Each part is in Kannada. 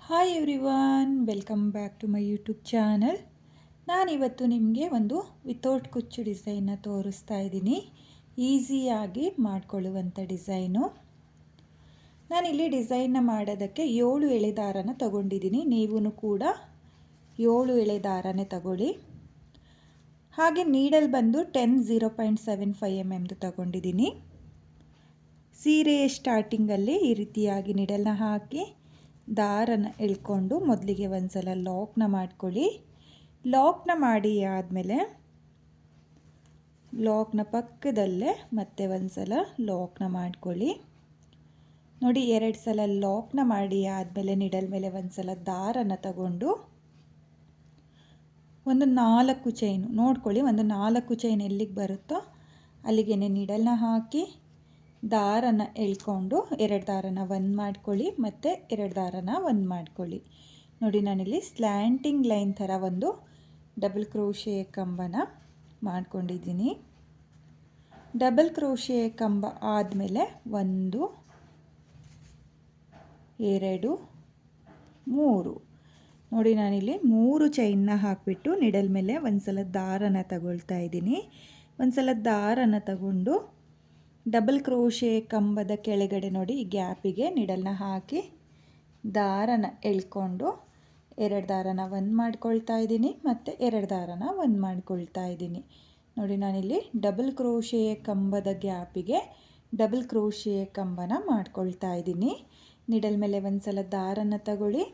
Hi everyone, welcome back to my YouTube channel. ನಾನಿವತ್ತು ನಿಮಗೆ ಒಂದು ವಿತೌಟ್ ಕುಚ್ಚು ಡಿಸೈನ್ನ ತೋರಿಸ್ತಾ ಇದ್ದೀನಿ. ಈಸಿಯಾಗಿ ಮಾಡಿಕೊಳ್ಳುವಂಥ ಡಿಸೈನು. ನಾನಿಲ್ಲಿ ಡಿಸೈನ್ನ ಮಾಡೋದಕ್ಕೆ 7 ಎಳೆ ದಾರನ ತಗೊಂಡಿದ್ದೀನಿ. ನೀವು ಕೂಡ 7 ಎಳೆ ದಾರನೇ ತಗೊಳ್ಳಿ. ಹಾಗೆ ನೀಡಲ್ ಬಂದು 0.75 mm ತಗೊಂಡಿದ್ದೀನಿ. ಸೀರೆಯ ಸ್ಟಾರ್ಟಿಂಗಲ್ಲಿ ಈ ರೀತಿಯಾಗಿ ನೀಡಲ್ನ ಹಾಕಿ ದಾರನ ಎಳ್ಕೊಂಡು ಮೊದಲಿಗೆ ಒಂದು ಸಲ ಲಾಕ್ನ ಮಾಡ್ಕೊಳ್ಳಿ. ಲಾಕ್ನ ಮಾಡಿ ಆದಮೇಲೆ ಲಾಕ್ನ ಪಕ್ಕದಲ್ಲೇ ಮತ್ತೆ ಒಂದು ಸಲ ಲಾಕ್ನ ಮಾಡ್ಕೊಳ್ಳಿ. ನೋಡಿ, 2 ಸಲ ಲಾಕ್ನ ಮಾಡಿ ಆದಮೇಲೆ ನೀಡಲ್ ಮೇಲೆ ಒಂದು ಸಲ ದಾರನ ತಗೊಂಡು ಒಂದು 4 ಚೈನು ನೋಡ್ಕೊಳ್ಳಿ. ಒಂದು 4 ಚೈನ್ ಎಲ್ಲಿಗೆ ಬರುತ್ತೋ ಅಲ್ಲಿಗೆ ನೀಡಲ್ನ ಹಾಕಿ ದಾರನ ಎಳ್ಕೊಂಡು 2 ದಾರನ ಒಂದು ಮಾಡ್ಕೊಳ್ಳಿ, ಮತ್ತು 2 ದಾರನ ಒಂದು ಮಾಡ್ಕೊಳ್ಳಿ. ನೋಡಿ, ನಾನಿಲ್ಲಿ ಸ್ಲ್ಯಾಂಟಿಂಗ್ ಲೈನ್ ಥರ ಒಂದು ಡಬಲ್ ಕ್ರೋಶೆ ಕಂಬನ ಮಾಡ್ಕೊಂಡಿದ್ದೀನಿ. ಡಬಲ್ ಕ್ರೋಶೆ ಕಂಬ ಆದಮೇಲೆ 1 2 3 ನೋಡಿ, ನಾನಿಲ್ಲಿ 3 ಚೈನ್ನ ಹಾಕಿಬಿಟ್ಟು ನಿಡಲ್ ಮೇಲೆ ಒಂದು ಸಲ ದಾರನ ತಗೊಳ್ತಾ ಇದ್ದೀನಿ. ಒಂದು ಸಲ ದಾರನ ತಗೊಂಡು ಡಬಲ್ ಕ್ರೋಶೆ ಕಂಬದ ಕೆಳಗಡೆ ನೋಡಿ ಈ ಗ್ಯಾಪಿಗೆ ನಿಡಲ್ನ ಹಾಕಿ ದಾರನ ಎಳ್ಕೊಂಡು 2 ದಾರನ ಒಂದು ಮಾಡ್ಕೊಳ್ತಾ ಇದ್ದೀನಿ, ಮತ್ತು 2 ದಾರನ ಒಂದು ಮಾಡ್ಕೊಳ್ತಾ ಇದ್ದೀನಿ. ನೋಡಿ, ನಾನಿಲ್ಲಿ ಡಬಲ್ ಕ್ರೋಶೆ ಕಂಬದ ಗ್ಯಾಪಿಗೆ ಡಬಲ್ ಕ್ರೋಶೆ ಕಂಬನ ಮಾಡ್ಕೊಳ್ತಾ ಇದ್ದೀನಿ. ನಿಡಲ್ ಮೇಲೆ ಒಂದು ಸಲ ದಾರನ ತಗೊಳ್ಳಿ.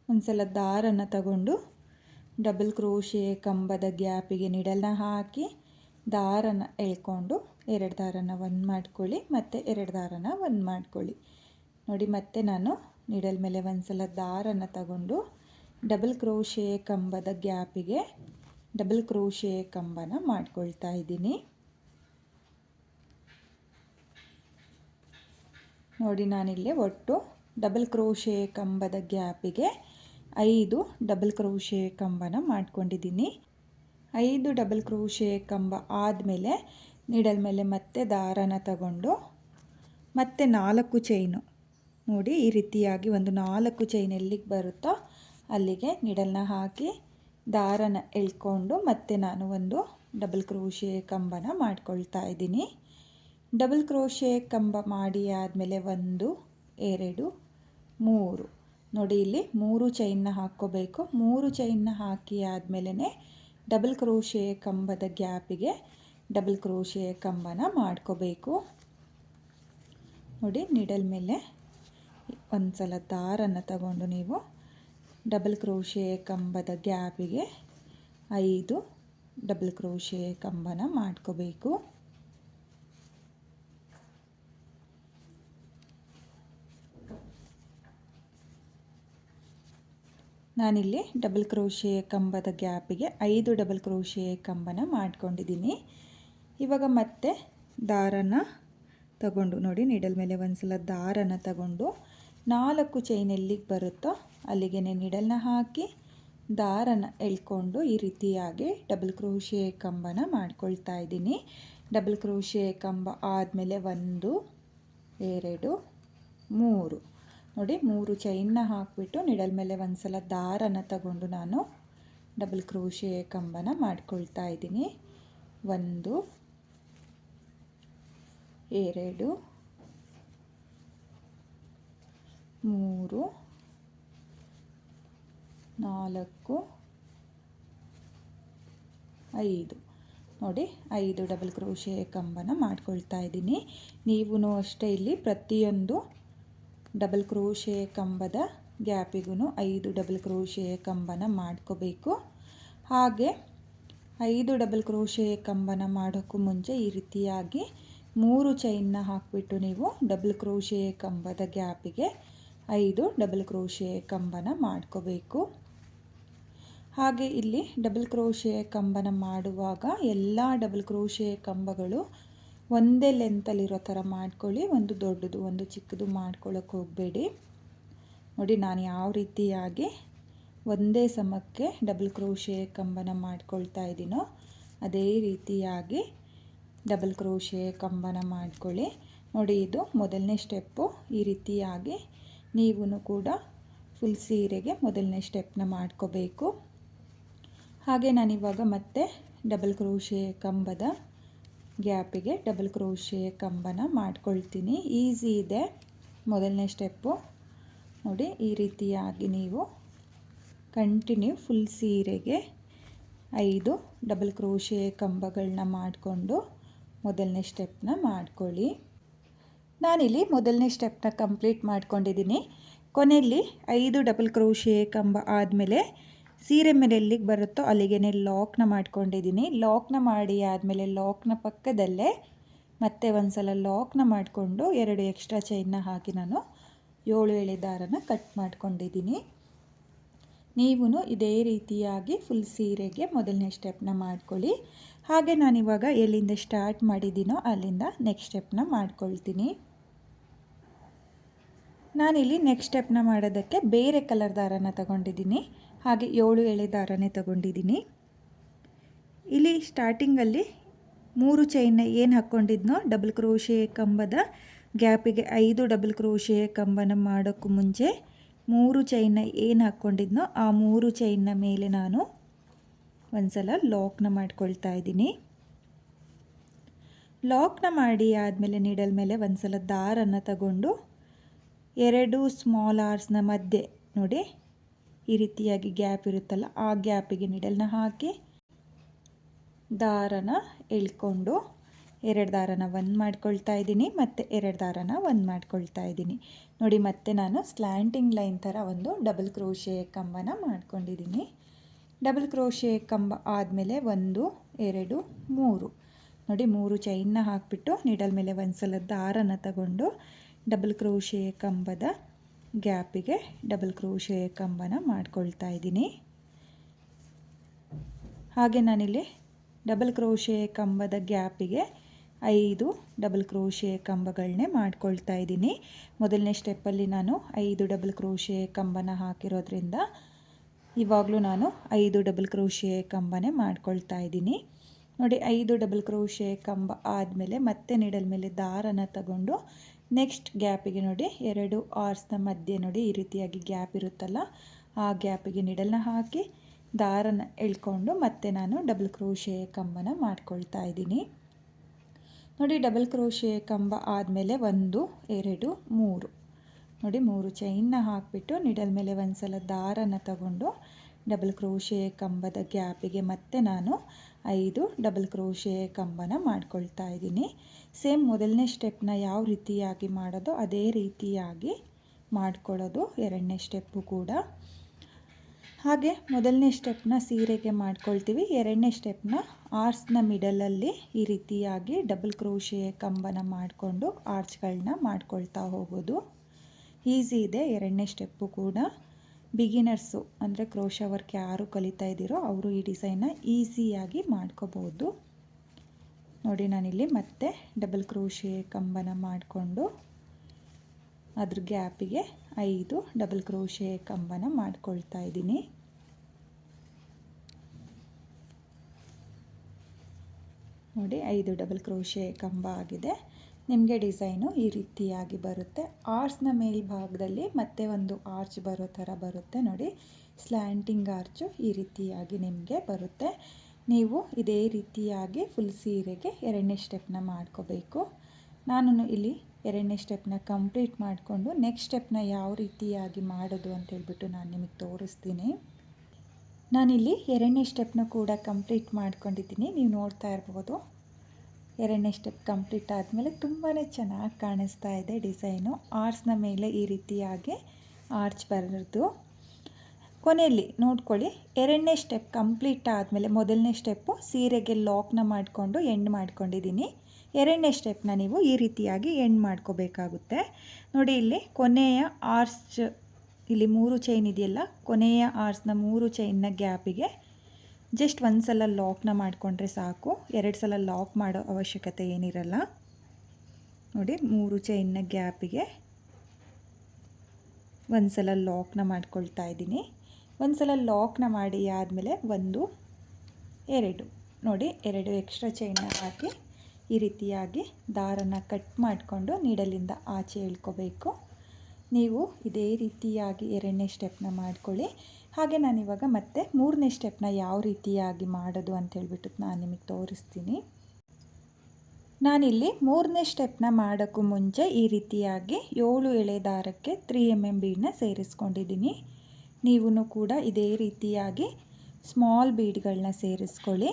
ಒಂದು ಸಲ ದಾರನ ತಗೊಂಡು ಡಬಲ್ ಕ್ರೋಶೆ ಕಂಬದ ಗ್ಯಾಪಿಗೆ ನಿಡಲ್ನ ಹಾಕಿ ದಾರನ ಎಳ್ಕೊಂಡು 2 ದಾರನ ಒಂದು ಮಾಡ್ಕೊಳ್ಳಿ, ಮತ್ತು 2 ದಾರನ ಒಂದು ಮಾಡ್ಕೊಳ್ಳಿ. ನೋಡಿ, ಮತ್ತೆ ನಾನು ನಿಡಲ್ ಮೇಲೆ ಒಂದು ಸಲ ದಾರನ ತಗೊಂಡು ಡಬಲ್ ಕ್ರೋಶೆ ಕಂಬದ ಗ್ಯಾಪಿಗೆ ಡಬಲ್ ಕ್ರೋಶೆ ಕಂಬನ ಮಾಡ್ಕೊಳ್ತಾ ಇದ್ದೀನಿ. ನೋಡಿ, ನಾನಿಲ್ಲಿ ಒಟ್ಟು ಡಬಲ್ ಕ್ರೋಶೆ ಕಂಬದ ಗ್ಯಾಪಿಗೆ 5 ಡಬಲ್ ಕ್ರೋಶೆ ಕಂಬನ ಮಾಡ್ಕೊಂಡಿದ್ದೀನಿ. 5 ಡಬಲ್ ಕ್ರೋಶೆ ಕಂಬ ಆದಮೇಲೆ ನೀಡಲ್ ಮೇಲೆ ಮತ್ತೆ ದಾರನ ತಗೊಂಡು ಮತ್ತೆ 4 ಚೈನು ನೋಡಿ ಈ ರೀತಿಯಾಗಿ ಒಂದು 4 ಚೈನ್ ಎಲ್ಲಿಗೆ ಬರುತ್ತೋ ಅಲ್ಲಿಗೆ ನೀಡಲ್ನ ಹಾಕಿ ದಾರನ ಎಳ್ಕೊಂಡು ಮತ್ತೆ ನಾನು ಒಂದು ಡಬಲ್ ಕ್ರೋಶೆ ಕಂಬನ ಮಾಡ್ಕೊಳ್ತಾ ಇದ್ದೀನಿ. ಡಬಲ್ ಕ್ರೋಶೆ ಕಂಬ ಮಾಡಿ ಆದಮೇಲೆ 1 2 3 ನೋಡಿ, ಇಲ್ಲಿ 3 ಚೈನ್ನ ಹಾಕ್ಕೋಬೇಕು. 3 ಚೈನ್ನ ಹಾಕಿ ಆದಮೇಲೆ ಡಬಲ್ ಕ್ರೋಶೆ ಕಂಬದ ಗ್ಯಾಪಿಗೆ ಡಬಲ್ ಕ್ರೋಶೆ ಕಂಬನ ಮಾಡ್ಕೋಬೇಕು. ನೋಡಿ, ನೀಡಲ್ ಮೇಲೆ ಒಂದು ಸಲ ದಾರನ ತಗೊಂಡು ನೀವು ಡಬಲ್ ಕ್ರೋಶೆ ಕಂಬದ ಗ್ಯಾಪಿಗೆ 5 ಡಬಲ್ ಕ್ರೋಶೆ ಕಂಬನ ಮಾಡ್ಕೋಬೇಕು. ನಾನಿಲ್ಲಿ ಡಬಲ್ ಕ್ರೋಶೆ ಕಂಬದ ಗ್ಯಾಪಿಗೆ 5 ಡಬಲ್ ಕ್ರೋಶೆ ಕಂಬನ ಮಾಡ್ಕೊಂಡಿದ್ದೀನಿ. ಇವಾಗ ಮತ್ತೆ ದಾರನ ತಗೊಂಡು ನೋಡಿ ನೀಡಲ್ ಮೇಲೆ ಒಂದು ಸಲ ದಾರನ ತಗೊಂಡು 4 ಚೈನ್ ಎಲ್ಲಿಗೆ ಬರುತ್ತೋ ಅಲ್ಲಿಗೆ ನೀಡಲ್ನ ಹಾಕಿ ದಾರನ ಎಳ್ಕೊಂಡು ಈ ರೀತಿಯಾಗಿ ಡಬಲ್ ಕ್ರೋಶೆ ಕಂಬನ ಮಾಡ್ಕೊಳ್ತಾ ಇದ್ದೀನಿ. ಡಬಲ್ ಕ್ರೋಶೆ ಕಂಬ ಆದಮೇಲೆ 1 2 3 ನೋಡಿ, 3 ಚೈನ್ನ ಹಾಕಿಬಿಟ್ಟು ನಿಡಲ್ ಮೇಲೆ ಒಂದು ಸಲ ದಾರನ ತಗೊಂಡು ನಾನು ಡಬಲ್ ಕ್ರೋಶೆ ಕಂಬನ ಮಾಡ್ಕೊಳ್ತಾ ಇದ್ದೀನಿ. 1 2 3 4 5 ನೋಡಿ, 5 ಡಬಲ್ ಕ್ರೋಶೆ ಕಂಬನ ಮಾಡ್ಕೊಳ್ತಾ ಇದ್ದೀನಿ. ನೀವು ಅಷ್ಟೇ ಇಲ್ಲಿ ಪ್ರತಿಯೊಂದು ಡಬಲ್ ಕ್ರೋಶೆ ಕಂಬದ ಗ್ಯಾಪಿಗೂ 5 ಡಬಲ್ ಕ್ರೋಶೆ ಕಂಬನ ಮಾಡ್ಕೋಬೇಕು. ಹಾಗೆ 5 ಡಬಲ್ ಕ್ರೋಶೆ ಕಂಬನ ಮಾಡೋಕ್ಕೂ ಮುಂಚೆ ಈ ರೀತಿಯಾಗಿ 3 ಚೈನ್ನ ಹಾಕಿಬಿಟ್ಟು ನೀವು ಡಬಲ್ ಕ್ರೋಶೆ ಕಂಬದ ಗ್ಯಾಪಿಗೆ 5 ಡಬಲ್ ಕ್ರೋಶೆ ಕಂಬನ ಮಾಡ್ಕೋಬೇಕು. ಹಾಗೆ ಇಲ್ಲಿ ಡಬಲ್ ಕ್ರೋಶೆ ಕಂಬನ ಮಾಡುವಾಗ ಎಲ್ಲ ಡಬಲ್ ಕ್ರೋಶೆ ಕಂಬಗಳು ಒಂದೇ ಲೆಂತಲ್ಲಿರೋ ಥರ ಮಾಡ್ಕೊಳ್ಳಿ. ಒಂದು ದೊಡ್ಡದು ಒಂದು ಚಿಕ್ಕದು ಮಾಡ್ಕೊಳ್ಳೋಕೆ ಹೋಗಬೇಡಿ. ನೋಡಿ, ನಾನು ಯಾವ ರೀತಿಯಾಗಿ ಒಂದೇ ಸಮಕ್ಕೆ ಡಬಲ್ ಕ್ರೋಶೆ ಕಂಬನ ಮಾಡ್ಕೊಳ್ತಾ ಇದ್ದೀನೋ ಅದೇ ರೀತಿಯಾಗಿ ಡಬಲ್ ಕ್ರೋಶೆ ಕಂಬನ ಮಾಡ್ಕೊಳ್ಳಿ. ನೋಡಿ, ಇದು ಮೊದಲನೇ ಸ್ಟೆಪ್ಪು. ಈ ರೀತಿಯಾಗಿ ನೀವು ಕೂಡ ಫುಲ್ ಸೀರೆಗೆ ಮೊದಲನೇ ಸ್ಟೆಪ್ನ ಮಾಡ್ಕೋಬೇಕು. ಹಾಗೆ ನಾನಿವಾಗ ಮತ್ತೆ ಡಬಲ್ ಕ್ರೋಶೆ ಕಂಬದ ಗ್ಯಾಪಿಗೆ ಡಬಲ್ ಕ್ರೋಶೆ ಕಂಬನ ಮಾಡ್ಕೊಳ್ತೀನಿ. ಈಸಿ ಇದೆ ಮೊದಲನೇ ಸ್ಟೆಪ್ಪು. ನೋಡಿ, ಈ ರೀತಿಯಾಗಿ ನೀವು ಕಂಟಿನ್ಯೂ ಫುಲ್ ಸೀರೆಗೆ 5 ಡಬಲ್ ಕ್ರೋಶೆ ಕಂಬಗಳನ್ನ ಮಾಡಿಕೊಂಡು ಮೊದಲನೇ ಸ್ಟೆಪ್ನ ಮಾಡ್ಕೊಳ್ಳಿ. ನಾನಿಲ್ಲಿ ಮೊದಲನೇ ಸ್ಟೆಪ್ನ ಕಂಪ್ಲೀಟ್ ಮಾಡ್ಕೊಂಡಿದ್ದೀನಿ. ಕೊನೆಯಲ್ಲಿ 5 ಡಬಲ್ ಕ್ರೋಶೆ ಕಂಬ ಆದಮೇಲೆ ಸೀರೆ ಮೇಲೆ ಎಲ್ಲಿಗೆ ಬರುತ್ತೋ ಅಲ್ಲಿಗೆ ಲಾಕ್ನ ಮಾಡ್ಕೊಂಡಿದ್ದೀನಿ. ಲಾಕ್ನ ಮಾಡಿ ಆದಮೇಲೆ ಲಾಕ್ನ ಪಕ್ಕದಲ್ಲೇ ಮತ್ತೆ ಒಂದು ಸಲ ಲಾಕ್ನ ಮಾಡಿಕೊಂಡು 2 ಎಕ್ಸ್ಟ್ರಾ ಚೈನ್ನ ಹಾಕಿ ನಾನು 7 ಎಳೆ ದಾರನ ಕಟ್ ಮಾಡ್ಕೊಂಡಿದ್ದೀನಿ. ನೀವು ಇದೇ ರೀತಿಯಾಗಿ ಫುಲ್ ಸೀರೆಗೆ ಮೊದಲನೇ ಸ್ಟೆಪ್ನ ಮಾಡ್ಕೊಳ್ಳಿ. ಹಾಗೆ ನಾನಿವಾಗ ಎಲ್ಲಿಂದ ಸ್ಟಾರ್ಟ್ ಮಾಡಿದ್ದೀನೋ ಅಲ್ಲಿಂದ ನೆಕ್ಸ್ಟ್ ಸ್ಟೆಪ್ನ ಮಾಡ್ಕೊಳ್ತೀನಿ. ನಾನಿಲ್ಲಿ ನೆಕ್ಸ್ಟ್ ಸ್ಟೆಪ್ನ ಮಾಡೋದಕ್ಕೆ ಬೇರೆ ಕಲರ್ ದಾರನ ತಗೊಂಡಿದ್ದೀನಿ. ಹಾಗೆ 7 ಎಳೆ ದಾರನೇ ತಗೊಂಡಿದ್ದೀನಿ. ಇಲ್ಲಿ ಸ್ಟಾರ್ಟಿಂಗಲ್ಲಿ 3 ಚೈನ್ನ ಏನು ಹಾಕ್ಕೊಂಡಿದ್ನೋ ಡಬಲ್ ಕ್ರೋಶೆ ಕಂಬದ ಗ್ಯಾಪಿಗೆ 5 ಡಬಲ್ ಕ್ರೋಶೆ ಕಂಬನ ಮಾಡೋಕ್ಕೂ ಮುಂಚೆ 3 ಚೈನ್ನ ಏನು ಹಾಕ್ಕೊಂಡಿದ್ನೋ ಆ 3 ಚೈನ್ನ ಮೇಲೆ ನಾನು ಒಂದು ಸಲ ಲಾಕ್ನ ಮಾಡ್ಕೊಳ್ತಾ ಇದ್ದೀನಿ. ಲಾಕ್ನ ಮಾಡಿ ಆದಮೇಲೆ ನೀಡಲ್ ಮೇಲೆ ಒಂದು ಸಲ ದಾರನ ತಗೊಂಡು 2 ಸ್ಮಾಲ್ ಆರ್ಸ್ನ ಮಧ್ಯೆ ನೋಡಿ ಈ ರೀತಿಯಾಗಿ ಗ್ಯಾಪ್ ಇರುತ್ತಲ್ಲ, ಆ ಗ್ಯಾಪಿಗೆ ನೀಡಲ್ನ ಹಾಕಿ ದಾರನ ಎಳ್ಕೊಂಡು 2 ದಾರನ ಒಂದು ಮಾಡ್ಕೊಳ್ತಾ ಇದ್ದೀನಿ, ಮತ್ತು 2 ದಾರನ ಒಂದು ಮಾಡ್ಕೊಳ್ತಾ ಇದ್ದೀನಿ. ನೋಡಿ, ಮತ್ತೆ ನಾನು ಸ್ಲ್ಯಾಂಟಿಂಗ್ ಲೈನ್ ಥರ ಒಂದು ಡಬಲ್ ಕ್ರೋಶೆ ಕಂಬನ ಮಾಡ್ಕೊಂಡಿದ್ದೀನಿ. ಡಬಲ್ ಕ್ರೋಶೆ ಕಂಬ ಆದಮೇಲೆ 1 2 3 ನೋಡಿ 3 ಚೈನ್ನ ಹಾಕಿಬಿಟ್ಟು ನೀಡಲ್ ಮೇಲೆ ಒಂದು ಸಲ ದಾರನ ತಗೊಂಡು ಡಬಲ್ ಕ್ರೋಶೆ ಕಂಬದ ಗ್ಯಾಪಿಗೆ ಡಬಲ್ ಕ್ರೋಶೆ ಕಂಬನ ಮಾಡ್ಕೊಳ್ತಾ ಇದ್ದೀನಿ. ಹಾಗೆ ನಾನಿಲ್ಲಿ ಡಬಲ್ ಕ್ರೋಶೆ ಕಂಬದ ಗ್ಯಾಪಿಗೆ 5 ಡಬಲ್ ಕ್ರೋಶೆ ಕಂಬಗಳನ್ನೇ ಮಾಡ್ಕೊಳ್ತಾ ಇದ್ದೀನಿ. ಮೊದಲನೇ ಸ್ಟೆಪ್ಪಲ್ಲಿ ನಾನು 5 ಡಬಲ್ ಕ್ರೋಶೆ ಕಂಬನ ಹಾಕಿರೋದ್ರಿಂದ ಇವಾಗಲೂ ನಾನು 5 ಡಬಲ್ ಕ್ರೋಶೆ ಕಂಬನೇ ಮಾಡ್ಕೊಳ್ತಾ ಇದ್ದೀನಿ. ನೋಡಿ, 5 ಡಬಲ್ ಕ್ರೋಶೆ ಕಂಬ ಆದಮೇಲೆ ಮತ್ತೆ ನೀಡಲ್ ಮೇಲೆ ದಾರನ ತಗೊಂಡು ನೆಕ್ಸ್ಟ್ ಗ್ಯಾಪಿಗೆ ನೋಡಿ 2 ಆರ್ಸ್ನ ಮಧ್ಯೆ ನೋಡಿ ಈ ರೀತಿಯಾಗಿ ಗ್ಯಾಪ್ ಇರುತ್ತಲ್ಲ, ಆ ಗ್ಯಾಪಿಗೆ ನೀಡಲ್ನ ಹಾಕಿ ದಾರನ ಎಳ್ಕೊಂಡು ಮತ್ತೆ ನಾನು ಡಬಲ್ ಕ್ರೋಶೆ ಕಂಬನ ಮಾಡ್ಕೊಳ್ತಾ ಇದ್ದೀನಿ. ನೋಡಿ, ಡಬಲ್ ಕ್ರೋಶೆ ಕಂಬ ಆದಮೇಲೆ 1 2 3 ನೋಡಿ 3 ಚೈನ್ನ ಹಾಕಿಬಿಟ್ಟು ನೀಡಲ್ ಮೇಲೆ ಒಂದು ಸಲ ದಾರನ ತಗೊಂಡು ಡಬಲ್ ಕ್ರೋಶೆ ಕಂಬದ ಗ್ಯಾಪಿಗೆ ಮತ್ತೆ ನಾನು 5 ಡಬಲ್ ಕ್ರೋಶೆ ಕಂಬನ ಮಾಡ್ಕೊಳ್ತಾ ಇದ್ದೀನಿ. ಸೇಮ್ ಮೊದಲನೇ ಸ್ಟೆಪ್ನ ಯಾವ ರೀತಿಯಾಗಿ ಮಾಡೋದು ಅದೇ ರೀತಿಯಾಗಿ ಮಾಡ್ಕೊಳ್ಳೋದು ಎರಡನೇ ಸ್ಟೆಪ್ಪು ಕೂಡ. ಹಾಗೆ ಮೊದಲನೇ ಸ್ಟೆಪ್ನ ಸೀರೆಗೆ ಮಾಡ್ಕೊಳ್ತೀವಿ, ಎರಡನೇ ಸ್ಟೆಪ್ನ ಆರ್ಚ್ನ ಮಿಡಲಲ್ಲಿ ಈ ರೀತಿಯಾಗಿ ಡಬಲ್ ಕ್ರೋಶೆ ಕಂಬನ ಮಾಡಿಕೊಂಡು ಆರ್ಚ್ಗಳನ್ನ ಮಾಡ್ಕೊಳ್ತಾ ಹೋಗೋದು. ಈಸಿ ಇದೆ ಎರಡನೇ ಸ್ಟೆಪ್ಪು ಕೂಡ. ಬಿಗಿನರ್ಸು ಅಂದರೆ ಕ್ರೋಶಾ ವರ್ಕ್ ಯಾರು ಕಲಿತಾ ಇದ್ದೀರೋ ಅವರು ಈ ಡಿಸೈನ್ನ ಈಸಿಯಾಗಿ ಮಾಡ್ಕೋಬೋದು. ನೋಡಿ, ನಾನಿಲ್ಲಿ ಮತ್ತೆ ಡಬಲ್ ಕ್ರೋಶೆ ಕಂಬನ ಮಾಡಿಕೊಂಡು ಅದ್ರ ಗ್ಯಾಪಿಗೆ 5 ಡಬಲ್ ಕ್ರೋಶೆ ಕಂಬನ ಮಾಡ್ಕೊಳ್ತಾ ಇದ್ದೀನಿ. ನೋಡಿ, 5 ಡಬಲ್ ಕ್ರೋಶೆ ಕಂಬ ಆಗಿದೆ. ನಿಮಗೆ ಡಿಸೈನು ಈ ರೀತಿಯಾಗಿ ಬರುತ್ತೆ. ಆರ್ಚ್ನ ಮೇಲ್ಭಾಗದಲ್ಲಿ ಮತ್ತೆ ಒಂದು ಆರ್ಚ್ ಬರೋ ಥರ ಬರುತ್ತೆ ನೋಡಿ, ಸ್ಲ್ಯಾಂಟಿಂಗ್ ಆರ್ಚು ಈ ರೀತಿಯಾಗಿ ನಿಮಗೆ ಬರುತ್ತೆ. ನೀವು ಇದೇ ರೀತಿಯಾಗಿ ಫುಲ್ ಸೀರೆಗೆ ಎರಡನೇ ಸ್ಟೆಪ್ನ ಮಾಡ್ಕೋಬೇಕು. ನಾನು ಇಲ್ಲಿ ಎರಡನೇ ಸ್ಟೆಪ್ನ ಕಂಪ್ಲೀಟ್ ಮಾಡಿಕೊಂಡು ನೆಕ್ಸ್ಟ್ ಸ್ಟೆಪ್ನ ಯಾವ ರೀತಿಯಾಗಿ ಮಾಡೋದು ಅಂತೇಳ್ಬಿಟ್ಟು ನಾನು ನಿಮಗೆ ತೋರಿಸ್ತೀನಿ. ನಾನಿಲ್ಲಿ ಎರಡನೇ ಸ್ಟೆಪ್ನ ಕೂಡ ಕಂಪ್ಲೀಟ್ ಮಾಡ್ಕೊಂಡಿದ್ದೀನಿ, ನೀವು ನೋಡ್ತಾ ಇರ್ಬೋದು. ಎರಡನೇ ಸ್ಟೆಪ್ ಕಂಪ್ಲೀಟ್ ಆದಮೇಲೆ ತುಂಬಾ ಚೆನ್ನಾಗಿ ಕಾಣಿಸ್ತಾ ಇದೆ ಡಿಸೈನು. ಆರ್ಚ್ನ ಮೇಲೆ ಈ ರೀತಿಯಾಗಿ ಆರ್ಚ್ ಬರೋದು. ಕೊನೆಯಲ್ಲಿ ನೋಡ್ಕೊಳ್ಳಿ, ಎರಡನೇ ಸ್ಟೆಪ್ ಕಂಪ್ಲೀಟ್ ಆದಮೇಲೆ ಮೊದಲನೇ ಸ್ಟೆಪ್ಪು ಸೀರೆಗೆ ಲಾಕ್ನ ಮಾಡಿಕೊಂಡು ಎಂಡ್ ಮಾಡ್ಕೊಂಡಿದ್ದೀನಿ. ಎರಡನೇ ಸ್ಟೆಪ್ನ ನೀವು ಈ ರೀತಿಯಾಗಿ ಎಂಡ್ ಮಾಡ್ಕೋಬೇಕಾಗುತ್ತೆ. ನೋಡಿ, ಇಲ್ಲಿ ಕೊನೆಯ ಆರ್ಚ್ ಇಲ್ಲಿ 3 ಚೈನ್ ಇದೆಯಲ್ಲ, ಕೊನೆಯ ಆರ್ಚ್ನ 3 ಚೈನ್ನ ಗ್ಯಾಪಿಗೆ ಜಸ್ಟ್ ಒಂದು ಸಲ ಲಾಕ್ನ ಮಾಡಿಕೊಂಡ್ರೆ ಸಾಕು, 2 ಸಲ ಲಾಕ್ ಮಾಡೋ ಅವಶ್ಯಕತೆ ಏನಿರಲ್ಲ. ನೋಡಿ, 3 ಚೈನ್ನ ಗ್ಯಾಪಿಗೆ ಒಂದು ಸಲ ಲಾಕ್ನ ಮಾಡ್ಕೊಳ್ತಾ ಇದ್ದೀನಿ. ಒಂದು ಸಲ ಲಾಕ್ನ ಮಾಡಿ ಆದಮೇಲೆ 1 2 ನೋಡಿ 2 ಎಕ್ಸ್ಟ್ರಾ ಚೈನ್ನ ಹಾಕಿ ಈ ರೀತಿಯಾಗಿ ದಾರನ ಕಟ್ ಮಾಡಿಕೊಂಡು ನೀಡಲಿಂದ ಆಚೆ ಎಳ್ಕೋಬೇಕು. ನೀವು ಇದೇ ರೀತಿಯಾಗಿ 2ನೇ ಸ್ಟೆಪ್ನ ಮಾಡ್ಕೊಳ್ಳಿ. ಹಾಗೆ ನಾನಿವಾಗ ಮತ್ತೆ 3ನೇ ಸ್ಟೆಪ್ನ ಯಾವ ರೀತಿಯಾಗಿ ಮಾಡೋದು ಅಂತ ಹೇಳ್ಬಿಟ್ಟು ನಾನು ನಿಮಗೆ ತೋರಿಸ್ತೀನಿ. ನಾನಿಲ್ಲಿ 3ನೇ ಸ್ಟೆಪ್ನ ಮಾಡೋಕ್ಕೂ ಮುಂಚೆ ಈ ರೀತಿಯಾಗಿ 7 ಎಳೆ ದಾರಕ್ಕೆ 3 mm ಬೀಡನ್ನ ಸೇರಿಸ್ಕೊಂಡಿದ್ದೀನಿ. ನೀವು ಕೂಡ ಇದೇ ರೀತಿಯಾಗಿ ಸ್ಮಾಲ್ ಬೀಡ್ಗಳನ್ನ ಸೇರಿಸ್ಕೊಳ್ಳಿ.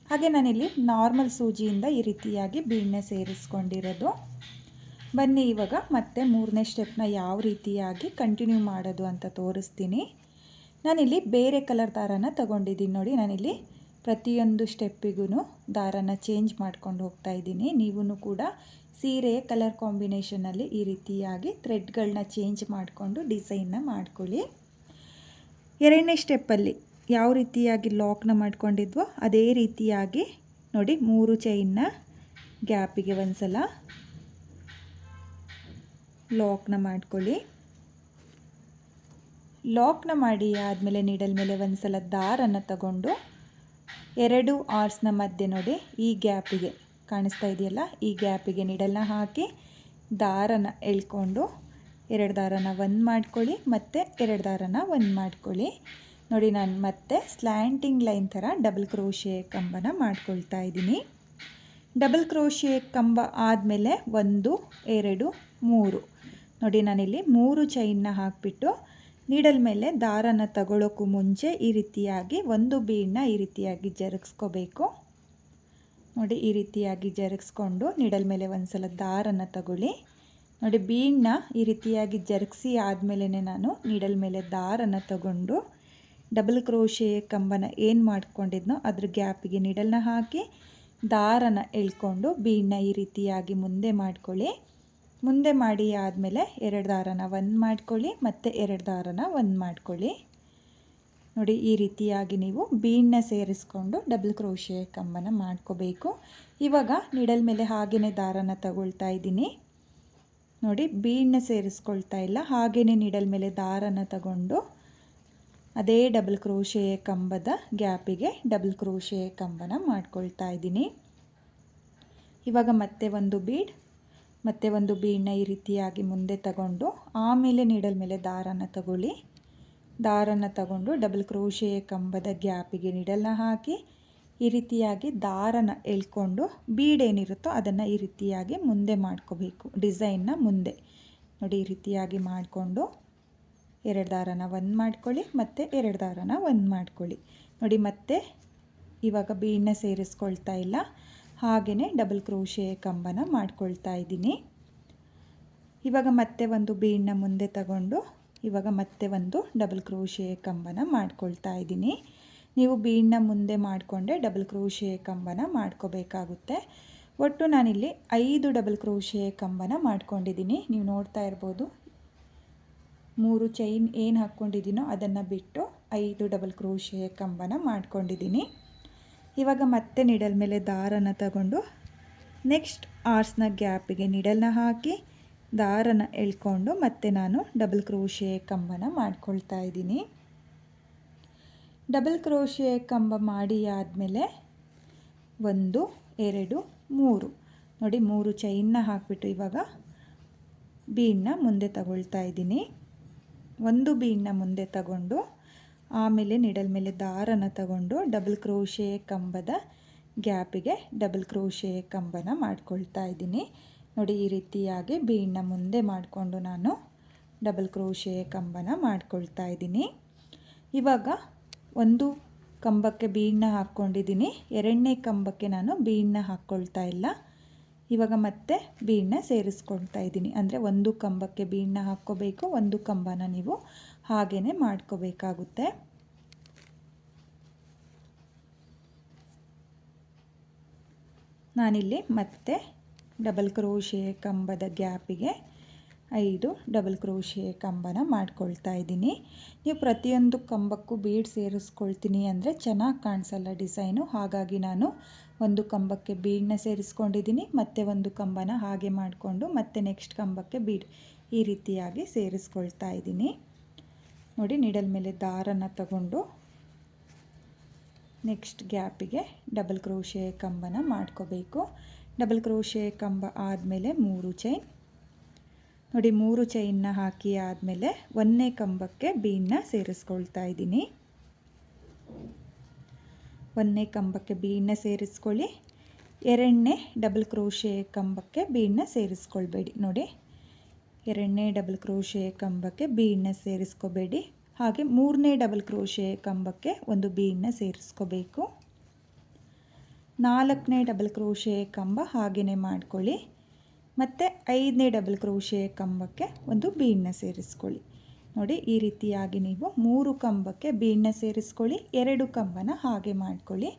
ಹಾಗೆ ನಾನಿಲ್ಲಿ ನಾರ್ಮಲ್ ಸೂಜಿಯಿಂದ ಈ ರೀತಿಯಾಗಿ ಬೀಡನ್ನ ಸೇರಿಸ್ಕೊಂಡಿರೋದು. ಬನ್ನಿ ಇವಾಗ ಮತ್ತೆ 3ನೇ ಸ್ಟೆಪ್ನ ಯಾವ ರೀತಿಯಾಗಿ ಕಂಟಿನ್ಯೂ ಮಾಡೋದು ಅಂತ ತೋರಿಸ್ತೀನಿ. ನಾನಿಲ್ಲಿ ಬೇರೆ ಕಲರ್ ದಾರನ ತಗೊಂಡಿದ್ದೀನಿ ನೋಡಿ. ನಾನಿಲ್ಲಿ ಪ್ರತಿಯೊಂದು ಸ್ಟೆಪ್ಪಿಗೂ ದಾರನ ಚೇಂಜ್ ಮಾಡ್ಕೊಂಡು ಹೋಗ್ತಾ ಇದ್ದೀನಿ. ನೀವು ಕೂಡ ಸೀರೆಯ ಕಲರ್ ಕಾಂಬಿನೇಷನಲ್ಲಿ ಈ ರೀತಿಯಾಗಿ ಥ್ರೆಡ್ಗಳನ್ನ ಚೇಂಜ್ ಮಾಡಿಕೊಂಡು ಡಿಸೈನ್ನ ಮಾಡ್ಕೊಳ್ಳಿ. 2ನೇ ಸ್ಟೆಪ್ಪಲ್ಲಿ ಯಾವ ರೀತಿಯಾಗಿ ಲಾಕ್ನ ಮಾಡ್ಕೊಂಡಿದ್ವೋ ಅದೇ ರೀತಿಯಾಗಿ ನೋಡಿ 3 ಚೈನ್ನ ಗ್ಯಾಪಿಗೆ ಒಂದು ಸಲ ಲಾಕ್ನ ಮಾಡ್ಕೊಳ್ಳಿ. ಲಾಕ್ನ ಮಾಡಿ ಆದಮೇಲೆ ನೀಡಲ್ ಮೇಲೆ ಒಂದು ಸಲ ದಾರನ ತಗೊಂಡು 2 ಆರ್ಸ್ನ ಮಧ್ಯೆ ನೋಡಿ ಈ ಗ್ಯಾಪಿಗೆ ಕಾಣಿಸ್ತಾ ಇದೆಯಲ್ಲ, ಈ ಗ್ಯಾಪಿಗೆ ನೀಡಲ್ನ ಹಾಕಿ ದಾರನ ಎಳ್ಕೊಂಡು 2 ದಾರನ ಒಂದು ಮಾಡ್ಕೊಳ್ಳಿ, ಮತ್ತು 2 ದಾರನ ಒಂದು ಮಾಡ್ಕೊಳ್ಳಿ. ನೋಡಿ ನಾನು ಮತ್ತೆ ಸ್ಲ್ಯಾಂಟಿಂಗ್ ಲೈನ್ ಥರ ಡಬಲ್ ಕ್ರೋಶೆ ಕಂಬನ ಮಾಡ್ಕೊಳ್ತಾ ಇದ್ದೀನಿ. ಡಬಲ್ ಕ್ರೋಶೆ ಕಂಬ ಆದಮೇಲೆ 1 2 3 ನೋಡಿ ನಾನಿಲ್ಲಿ 3 ಚೈನ್ನ ಹಾಕಿಬಿಟ್ಟು ನೀಡಲ್ ಮೇಲೆ ದಾರನ ತಗೊಳ್ಳೋಕ್ಕೂ ಮುಂಚೆ ಈ ರೀತಿಯಾಗಿ ಒಂದು ಬೀಡನ್ನ ಈ ರೀತಿಯಾಗಿ ಜರುಗಿಸ್ಕೋಬೇಕು. ನೋಡಿ ಈ ರೀತಿಯಾಗಿ ಜರುಗಿಸ್ಕೊಂಡು ನೀಡಲ್ ಮೇಲೆ ಒಂದು ಸಲ ದಾರನ ತಗೊಳ್ಳಿ. ನೋಡಿ ಬೀಡನ್ನ ಈ ರೀತಿಯಾಗಿ ಜರುಗಿಸಿ ಆದಮೇಲೆ ನಾನು ನೀಡಲ್ ಮೇಲೆ ದಾರನ ತಗೊಂಡು ಡಬಲ್ ಕ್ರೋಶೆ ಕಂಬನ ಏನು ಮಾಡ್ಕೊಂಡಿದ್ನೋ ಅದ್ರ ಗ್ಯಾಪಿಗೆ ನೀಡಲ್ನ ಹಾಕಿ ದಾರನ ಎಳ್ಕೊಂಡು ಬೀಡನ್ನ ಈ ರೀತಿಯಾಗಿ ಮುಂದೆ ಮಾಡ್ಕೊಳ್ಳಿ. ಮುಂದೆ ಮಾಡಿ ಆದಮೇಲೆ 2 ದಾರನ ಒಂದು ಮಾಡ್ಕೊಳ್ಳಿ, ಮತ್ತು 2 ದಾರನ ಒಂದು ಮಾಡ್ಕೊಳ್ಳಿ. ನೋಡಿ ಈ ರೀತಿಯಾಗಿ ನೀವು ಬೀಡನ್ನ ಸೇರಿಸ್ಕೊಂಡು ಡಬಲ್ ಕ್ರೋಶೆ ಕಂಬನ ಮಾಡ್ಕೋಬೇಕು. ಇವಾಗ ನೀಡಲ್ ಮೇಲೆ ಹಾಗೆಯೇ ದಾರನ ತಗೊಳ್ತಾ ಇದ್ದೀನಿ. ನೋಡಿ ಬೀಡನ್ನ ಸೇರಿಸ್ಕೊಳ್ತಾ ಇಲ್ಲ, ಹಾಗೆಯೇ ನೀಡಲ್ ಮೇಲೆ ದಾರನ ತಗೊಂಡು ಅದೇ ಡಬಲ್ ಕ್ರೋಶೆ ಕಂಬದ ಗ್ಯಾಪಿಗೆ ಡಬಲ್ ಕ್ರೋಶೆ ಕಂಬನ ಮಾಡ್ಕೊಳ್ತಾ ಇದ್ದೀನಿ. ಇವಾಗ ಮತ್ತೆ ಒಂದು ಬೀಡ್, ಮತ್ತೆ ಒಂದು ಬೀಡನ್ನ ಈ ರೀತಿಯಾಗಿ ಮುಂದೆ ತಗೊಂಡು ಆಮೇಲೆ ನೀಡಲ್ ಮೇಲೆ ದಾರನ ತಗೊಳ್ಳಿ. ದಾರನ ತಗೊಂಡು ಡಬಲ್ ಕ್ರೋಶೆ ಕಂಬದ ಗ್ಯಾಪಿಗೆ ನೀಡಲ್ನ ಹಾಕಿ ಈ ರೀತಿಯಾಗಿ ದಾರನ ಎಳ್ಕೊಂಡು ಬೀಡೇನಿರುತ್ತೋ ಅದನ್ನು ಈ ರೀತಿಯಾಗಿ ಮುಂದೆ ಮಾಡ್ಕೋಬೇಕು, ಡಿಸೈನ್ನ ಮುಂದೆ. ನೋಡಿ ಈ ರೀತಿಯಾಗಿ ಮಾಡಿಕೊಂಡು 2 ದಾರನ ಒಂದು ಮಾಡ್ಕೊಳ್ಳಿ, ಮತ್ತು 2 ದಾರನ ಒಂದು ಮಾಡ್ಕೊಳ್ಳಿ. ನೋಡಿ ಮತ್ತೆ ಇವಾಗ ಬೀಡನ್ನ ಸೇರಿಸ್ಕೊಳ್ತಾ ಇಲ್ಲ, ಹಾಗೆಯೇ ಡಬಲ್ ಕ್ರೋಶೆ ಕಂಬನ ಮಾಡ್ಕೊಳ್ತಾ ಇದ್ದೀನಿ. ಇವಾಗ ಮತ್ತೆ ಒಂದು ಬೀಡನ್ನ ಮುಂದೆ ತಗೊಂಡು ಇವಾಗ ಮತ್ತೆ ಒಂದು ಡಬಲ್ ಕ್ರೋಶೆ ಕಂಬನ ಮಾಡ್ಕೊಳ್ತಾ ಇದ್ದೀನಿ. ನೀವು ಬೀಡನ್ನ ಮುಂದೆ ಮಾಡಿಕೊಂಡೆ ಡಬಲ್ ಕ್ರೋಶೆ ಕಂಬನ ಮಾಡ್ಕೋಬೇಕಾಗುತ್ತೆ. ಒಟ್ಟು ನಾನಿಲ್ಲಿ 5 ಡಬಲ್ ಕ್ರೋಶೆ ಕಂಬನ ಮಾಡ್ಕೊಂಡಿದ್ದೀನಿ. ನೀವು ನೋಡ್ತಾ ಇರ್ಬೋದು, 3 ಚೈನ್ ಏನು ಹಾಕ್ಕೊಂಡಿದ್ದೀನೋ ಅದನ್ನು ಬಿಟ್ಟು 5 ಡಬಲ್ ಕ್ರೋಶೆ ಕಂಬನ ಮಾಡ್ಕೊಂಡಿದ್ದೀನಿ. ಇವಾಗ ಮತ್ತೆ ನೀಡಲ್ ಮೇಲೆ ದಾರನ ತಗೊಂಡು ನೆಕ್ಸ್ಟ್ ಆರ್ಸ್ನ ಗ್ಯಾಪಿಗೆ ನೀಡಲ್ನ ಹಾಕಿ ದಾರನ ಎಳ್ಕೊಂಡು ಮತ್ತೆ ನಾನು ಡಬಲ್ ಕ್ರೋಶೆ ಕಂಬನ ಮಾಡ್ಕೊಳ್ತಾ ಇದ್ದೀನಿ. ಡಬಲ್ ಕ್ರೋಶೆ ಕಂಬ ಮಾಡಿ ಆದಮೇಲೆ 1 2 3 ನೋಡಿ 3 ಚೈನ್ನ ಹಾಕಿಬಿಟ್ಟು ಇವಾಗ ಬೀಡನ್ನ ಮುಂದೆ ತಗೊಳ್ತಾ ಇದ್ದೀನಿ. ಒಂದು ಬೀಡನ್ನ ಮುಂದೆ ತಗೊಂಡು ಆಮೇಲೆ ನೀಡಲ್ ಮೇಲೆ ದಾರನ ತಗೊಂಡು ಡಬಲ್ ಕ್ರೋಶೆ ಕಂಬದ ಗ್ಯಾಪಿಗೆ ಡಬಲ್ ಕ್ರೋಶೆ ಕಂಬನ ಮಾಡ್ಕೊಳ್ತಾ ಇದ್ದೀನಿ. ನೋಡಿ ಈ ರೀತಿಯಾಗಿ ಬೀಡನ್ನ ಮುಂದೆ ಮಾಡಿಕೊಂಡು ನಾನು ಡಬಲ್ ಕ್ರೋಶೆ ಕಂಬನ ಮಾಡ್ಕೊಳ್ತಾ ಇದ್ದೀನಿ. ಇವಾಗ ಒಂದು ಕಂಬಕ್ಕೆ ಬೀಡನ್ನ ಹಾಕ್ಕೊಂಡಿದ್ದೀನಿ, 2ನೇ ಕಂಬಕ್ಕೆ ನಾನು ಬೀಡನ್ನ ಹಾಕ್ಕೊಳ್ತಾ ಇಲ್ಲ. ಇವಾಗ ಮತ್ತೆ ಬೀಡನ್ನ ಸೇರಿಸ್ಕೊಳ್ತಾ ಇದ್ದೀನಿ. ಅಂದರೆ ಒಂದು ಕಂಬಕ್ಕೆ ಬೀಡನ್ನ ಹಾಕ್ಕೋಬೇಕು, ಒಂದು ಕಂಬನ ನೀವು ಹಾಗೇ ಮಾಡ್ಕೋಬೇಕಾಗುತ್ತೆ. ನಾನಿಲ್ಲಿ ಮತ್ತೆ ಡಬಲ್ ಕ್ರೋಶೆ ಕಂಬದ ಗ್ಯಾಪಿಗೆ 5 ಡಬಲ್ ಕ್ರೋಶೆ ಕಂಬನ ಮಾಡ್ಕೊಳ್ತಾ ಇದ್ದೀನಿ. ನೀವು ಪ್ರತಿಯೊಂದು ಕಂಬಕ್ಕೂ ಬೀಡ್ ಸೇರಿಸ್ಕೊಳ್ತೀನಿ ಅಂದರೆ ಚೆನ್ನಾಗಿ ಕಾಣಿಸಲ್ಲ ಡಿಸೈನು. ಹಾಗಾಗಿ ನಾನು ಒಂದು ಕಂಬಕ್ಕೆ ಬೀಡನ್ನ ಸೇರಿಸ್ಕೊಂಡಿದ್ದೀನಿ, ಮತ್ತೆ ಒಂದು ಕಂಬನ ಹಾಗೆ ಮಾಡಿಕೊಂಡು ಮತ್ತೆ ನೆಕ್ಸ್ಟ್ ಕಂಬಕ್ಕೆ ಬೀಡ್ ಈ ರೀತಿಯಾಗಿ ಸೇರಿಸ್ಕೊಳ್ತಾ ಇದ್ದೀನಿ. ನೋಡಿ ನೀಡಲ್ ಮೇಲೆ ದಾರನ ತಗೊಂಡು ನೆಕ್ಸ್ಟ್ ಗ್ಯಾಪಿಗೆ ಡಬಲ್ ಕ್ರೋಶೆ ಕಂಬನ ಮಾಡ್ಕೋಬೇಕು. ಡಬಲ್ ಕ್ರೋಶೆ ಕಂಬ ಆದಮೇಲೆ 3 ಚೈನ್ ನೋಡಿ 3 ಚೈನ್ನ ಹಾಕಿ ಆದಮೇಲೆ 1ನೇ ಕಂಬಕ್ಕೆ ಬೀಡನ್ನ ಸೇರಿಸ್ಕೊಳ್ತಾ ಇದ್ದೀನಿ. 1ನೇ ಕಂಬಕ್ಕೆ ಬೀಡನ್ನ ಸೇರಿಸ್ಕೊಳ್ಳಿ. 2ನೇ ಡಬಲ್ ಕ್ರೋಶೆ ಕಂಬಕ್ಕೆ ಬೀಡನ್ನ ಸೇರಿಸ್ಕೊಳ್ಬೇಡಿ. ನೋಡಿ 2ನೇ ಡಬಲ್ ಕ್ರೋಶೆ ಕಂಬಕ್ಕೆ ಬೀಡನ್ನ ಸೇರಿಸ್ಕೋಬೇಡಿ. ಹಾಗೆ 3ನೇ ಡಬಲ್ ಕ್ರೋಶೆ ಕಂಬಕ್ಕೆ ಒಂದು ಬೀಡನ್ನ ಸೇರಿಸ್ಕೋಬೇಕು. 4ನೇ ಡಬಲ್ ಕ್ರೋಶೆ ಕಂಬ ಹಾಗೆಯೇ ಮಾಡ್ಕೊಳ್ಳಿ. ಮತ್ತು 5ನೇ ಡಬಲ್ ಕ್ರೋಶೆ ಕಂಬಕ್ಕೆ ಒಂದು ಬೀಡನ್ನ ಸೇರಿಸ್ಕೊಳ್ಳಿ. ನೋಡಿ ಈ ರೀತಿಯಾಗಿ ನೀವು 3 ಕಂಬಕ್ಕೆ ಬೀಡನ್ನ ಸೇರಿಸ್ಕೊಳ್ಳಿ, 2 ಕಂಬನ ಹಾಗೆ ಮಾಡ್ಕೊಳ್ಳಿ.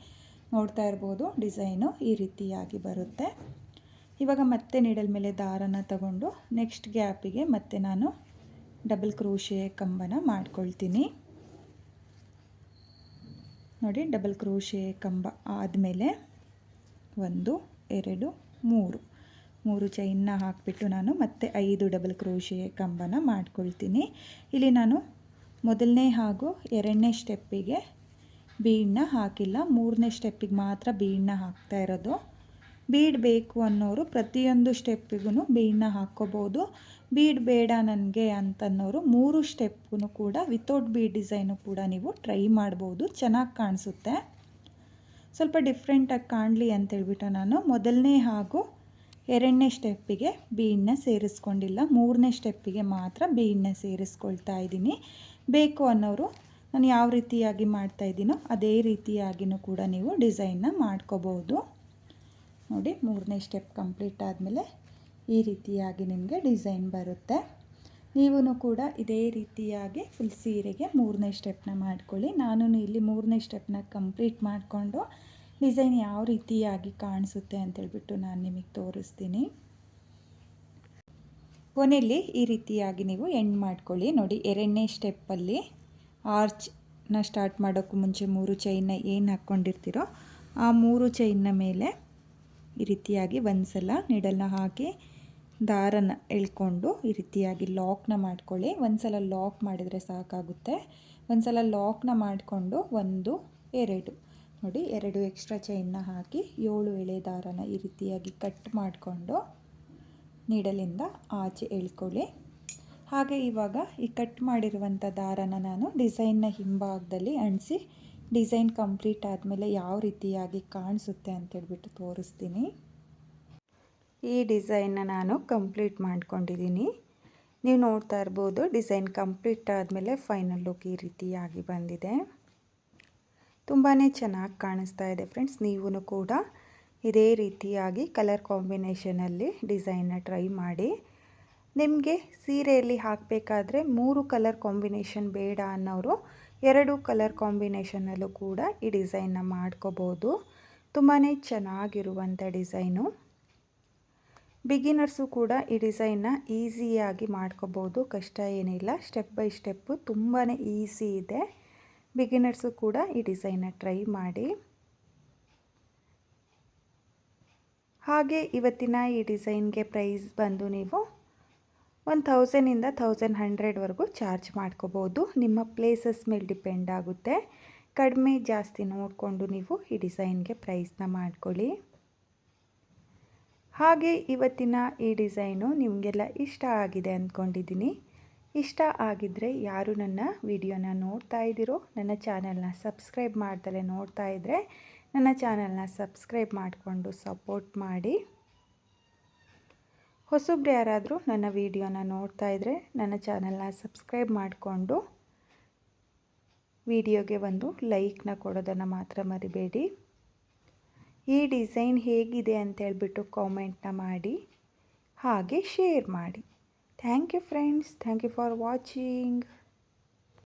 ನೋಡ್ತಾ ಇರ್ಬೋದು ಡಿಸೈನು ಈ ರೀತಿಯಾಗಿ ಬರುತ್ತೆ. ಇವಾಗ ಮತ್ತೆ ನೀಡಲ್ ಮೇಲೆ ದಾರನ ತಗೊಂಡು ನೆಕ್ಸ್ಟ್ ಗ್ಯಾಪಿಗೆ ಮತ್ತೆ ನಾನು ಡಬಲ್ ಕ್ರೋಶೆ ಕಂಬನ ಮಾಡ್ಕೊಳ್ತೀನಿ. ನೋಡಿ ಡಬಲ್ ಕ್ರೋಶೆ ಕಂಬ ಆದಮೇಲೆ 1 2 3 ಚೈನ್ನ ಹಾಕಿಬಿಟ್ಟು ನಾನು ಮತ್ತೆ 5 ಡಬಲ್ ಕ್ರೋಶೆ ಕಂಬನ ಮಾಡ್ಕೊಳ್ತೀನಿ. ಇಲ್ಲಿ ನಾನು ಮೊದಲನೇ ಹಾಗೂ 2ನೇ ಸ್ಟೆಪ್ಪಿಗೆ ಬೀಡನ್ನ ಹಾಕಿಲ್ಲ, 3ನೇ ಸ್ಟೆಪ್ಪಿಗೆ ಮಾತ್ರ ಬೀಡನ್ನ ಹಾಕ್ತಾ ಇರೋದು. ಬೀಡ್ ಬೇಕು ಅನ್ನೋರು ಪ್ರತಿಯೊಂದು ಸ್ಟೆಪ್ಪಿಗೂ ಬೀಡನ್ನ ಹಾಕ್ಕೋಬೋದು. ಬೀಡ್ ಬೇಡ ನನಗೆ ಅಂತನ್ನೋರು 3 ಸ್ಟೆಪ್ಪು ಕೂಡ ವಿತೌಟ್ ಬೀಡ್ ಡಿಸೈನು ಕೂಡ ನೀವು ಟ್ರೈ ಮಾಡ್ಬೋದು, ಚೆನ್ನಾಗಿ ಕಾಣಿಸುತ್ತೆ. ಸ್ವಲ್ಪ ಡಿಫ್ರೆಂಟಾಗಿ ಕಾಣಲಿ ಅಂತೇಳ್ಬಿಟ್ಟು ನಾನು ಮೊದಲನೇ ಹಾಗೂ 2ನೇ ಸ್ಟೆಪ್ಪಿಗೆ ಬೀಡನ್ನ ಸೇರಿಸ್ಕೊಂಡಿಲ್ಲ, 3ನೇ ಸ್ಟೆಪ್ಪಿಗೆ ಮಾತ್ರ ಬೀಡನ್ನ ಸೇರಿಸ್ಕೊಳ್ತಾ ಇದ್ದೀನಿ. ಬೇಕು ಅನ್ನೋರು ನಾನು ಯಾವ ರೀತಿಯಾಗಿ ಮಾಡ್ತಾಯಿದ್ದೀನೋ ಅದೇ ರೀತಿಯಾಗಿಯೂ ಕೂಡ ನೀವು ಡಿಸೈನ್ನ ಮಾಡ್ಕೋಬೋದು. ನೋಡಿ 3ನೇ ಸ್ಟೆಪ್ ಕಂಪ್ಲೀಟ್ ಆದಮೇಲೆ ಈ ರೀತಿಯಾಗಿ ನಿಮಗೆ ಡಿಸೈನ್ ಬರುತ್ತೆ. ನೀವೂ ಕೂಡ ಇದೇ ರೀತಿಯಾಗಿ ಫುಲ್ ಸೀರೆಗೆ 3ನೇ ಸ್ಟೆಪ್ನ ಮಾಡ್ಕೊಳ್ಳಿ. ನಾನು ಇಲ್ಲಿ 3ನೇ ಸ್ಟೆಪ್ನ ಕಂಪ್ಲೀಟ್ ಮಾಡಿಕೊಂಡು ಡಿಸೈನ್ ಯಾವ ರೀತಿಯಾಗಿ ಕಾಣಿಸುತ್ತೆ ಅಂತೇಳ್ಬಿಟ್ಟು ನಾನು ನಿಮಗೆ ತೋರಿಸ್ತೀನಿ. ಕೊನೆಯಲ್ಲಿ ಈ ರೀತಿಯಾಗಿ ನೀವು ಎಂಡ್ ಮಾಡ್ಕೊಳ್ಳಿ. ನೋಡಿ 2ನೇ ಸ್ಟೆಪ್ಪಲ್ಲಿ ಆರ್ಚ್ನ ಸ್ಟಾರ್ಟ್ ಮಾಡೋಕ್ಕೂ ಮುಂಚೆ 3 ಚೈನ್ನ ಏನು ಹಾಕ್ಕೊಂಡಿರ್ತೀರೋ ಆ 3 ಚೈನ್ನ ಮೇಲೆ ಈ ರೀತಿಯಾಗಿ ಒಂದು ಸಲ ನೀಡಲ್ನ ಹಾಕಿ ದಾರನ ಎಳ್ಕೊಂಡು ಈ ರೀತಿಯಾಗಿ ಲಾಕ್ನ ಮಾಡ್ಕೊಳ್ಳಿ. ಒಂದು ಸಲ ಲಾಕ್ ಮಾಡಿದರೆ ಸಾಕಾಗುತ್ತೆ. ಒಂದು ಸಲ ಲಾಕ್ನ ಮಾಡಿಕೊಂಡು 1 2 ನೋಡಿ 2 ಎಕ್ಸ್ಟ್ರಾ ಚೈನ್ನ ಹಾಕಿ 7 ಎಳೆ ದಾರನ ಈ ರೀತಿಯಾಗಿ ಕಟ್ ಮಾಡಿಕೊಂಡು ನೀಡಲಿಂದ ಆಚೆ ಎಳ್ಕೊಳ್ಳಿ. ಹಾಗೆ ಇವಾಗ ಈ ಕಟ್ ಮಾಡಿರುವಂಥ ದಾರನ ನಾನು ಡಿಸೈನ್ನ ಹಿಂಭಾಗದಲ್ಲಿ ಅಂಟಿಸಿ ಡಿಸೈನ್ ಕಂಪ್ಲೀಟ್ ಆದಮೇಲೆ ಯಾವ ರೀತಿಯಾಗಿ ಕಾಣಿಸುತ್ತೆ ಅಂತೇಳ್ಬಿಟ್ಟು ತೋರಿಸ್ತೀನಿ. ಈ ಡಿಸೈನ್ನ ನಾನು ಕಂಪ್ಲೀಟ್ ಮಾಡ್ಕೊಂಡಿದ್ದೀನಿ. ನೀವು ನೋಡ್ತಾ ಇರ್ಬೋದು ಡಿಸೈನ್ ಕಂಪ್ಲೀಟ್ ಆದಮೇಲೆ ಫೈನಲ್ ಲುಕ್ ಈ ರೀತಿಯಾಗಿ ಬಂದಿದೆ. ತುಂಬಾ ಚೆನ್ನಾಗಿ ಕಾಣಿಸ್ತಾ ಇದೆ ಫ್ರೆಂಡ್ಸ್. ನೀವು ಕೂಡ ಇದೇ ರೀತಿಯಾಗಿ ಕಲರ್ ಕಾಂಬಿನೇಷನಲ್ಲಿ ಡಿಸೈನ್ನ ಟ್ರೈ ಮಾಡಿ. ನಿಮಗೆ ಸೀರೆಯಲ್ಲಿ ಹಾಕಬೇಕಾದ್ರೆ 3 ಕಲರ್ ಕಾಂಬಿನೇಷನ್ ಬೇಡ ಅನ್ನೋರು 2 ಕಲರ್ ಕಾಂಬಿನೇಷನಲ್ಲೂ ಕೂಡ ಈ ಡಿಸೈನ್ನ ಮಾಡ್ಕೋಬೋದು. ತುಂಬಾ ಚೆನ್ನಾಗಿರುವಂಥ ಡಿಸೈನು. ಬಿಗಿನರ್ಸು ಕೂಡ ಈ ಡಿಸೈನ್ನ ಈಸಿಯಾಗಿ ಮಾಡ್ಕೋಬೋದು, ಕಷ್ಟ ಏನಿಲ್ಲ. ಸ್ಟೆಪ್ ಬೈ ಸ್ಟೆಪ್ಪು ತುಂಬಾ ಈಸಿ ಇದೆ. ಬಿಗಿನರ್ಸು ಕೂಡ ಈ ಡಿಸೈನ್ನ ಟ್ರೈ ಮಾಡಿ. ಹಾಗೆ ಇವತ್ತಿನ ಈ ಡಿಸೈನ್ಗೆ ಪ್ರೈಸ್ ಬಂದು ನೀವು 1000ಇಂದ 1100ವರೆಗೂ ಚಾರ್ಜ್ ಮಾಡ್ಕೋಬೋದು. ನಿಮ್ಮ ಪ್ಲೇಸಸ್ ಮೇಲೆ ಡಿಪೆಂಡ್ ಆಗುತ್ತೆ. ಕಡಿಮೆ ಜಾಸ್ತಿ ನೋಡಿಕೊಂಡು ನೀವು ಈ ಡಿಸೈನ್ಗೆ ಪ್ರೈಸ್ನ ಮಾಡ್ಕೊಳ್ಳಿ. ಹಾಗೆ ಇವತ್ತಿನ ಈ ಡಿಸೈನು ನಿಮಗೆಲ್ಲ ಇಷ್ಟ ಆಗಿದೆ ಅಂದ್ಕೊಂಡಿದ್ದೀನಿ. ಇಷ್ಟ ಆಗಿದ್ದರೆ ಯಾರು ನನ್ನ ವಿಡಿಯೋನ ನೋಡ್ತಾ ಇದ್ದೀರೋ, ನನ್ನ ಚಾನಲ್ನ ಸಬ್ಸ್ಕ್ರೈಬ್ ಮಾಡ್ದಲೇ ನೋಡ್ತಾ ಇದ್ದರೆ ನನ್ನ ಚಾನಲ್ನ ಸಬ್ಸ್ಕ್ರೈಬ್ ಮಾಡಿಕೊಂಡು ಸಪೋರ್ಟ್ ಮಾಡಿ. ಹೊಸಬ್ರು ಯಾರಾದರೂ ನನ್ನ ವಿಡಿಯೋನ ನೋಡ್ತಾ ಇದ್ದರೆ ನನ್ನ ಚಾನಲ್ನ ಸಬ್ಸ್ಕ್ರೈಬ್ ಮಾಡಿಕೊಂಡು ವಿಡಿಯೋಗೆ ಒಂದು ಲೈಕ್ನ ಕೊಡೋದನ್ನು ಮಾತ್ರ ಮರಿಬೇಡಿ. ಈ ಡಿಸೈನ್ ಹೇಗಿದೆ ಅಂತೇಳ್ಬಿಟ್ಟು ಕಾಮೆಂಟ್ನ ಮಾಡಿ, ಹಾಗೆ ಶೇರ್ ಮಾಡಿ. Thank you friends. Thank you for watching.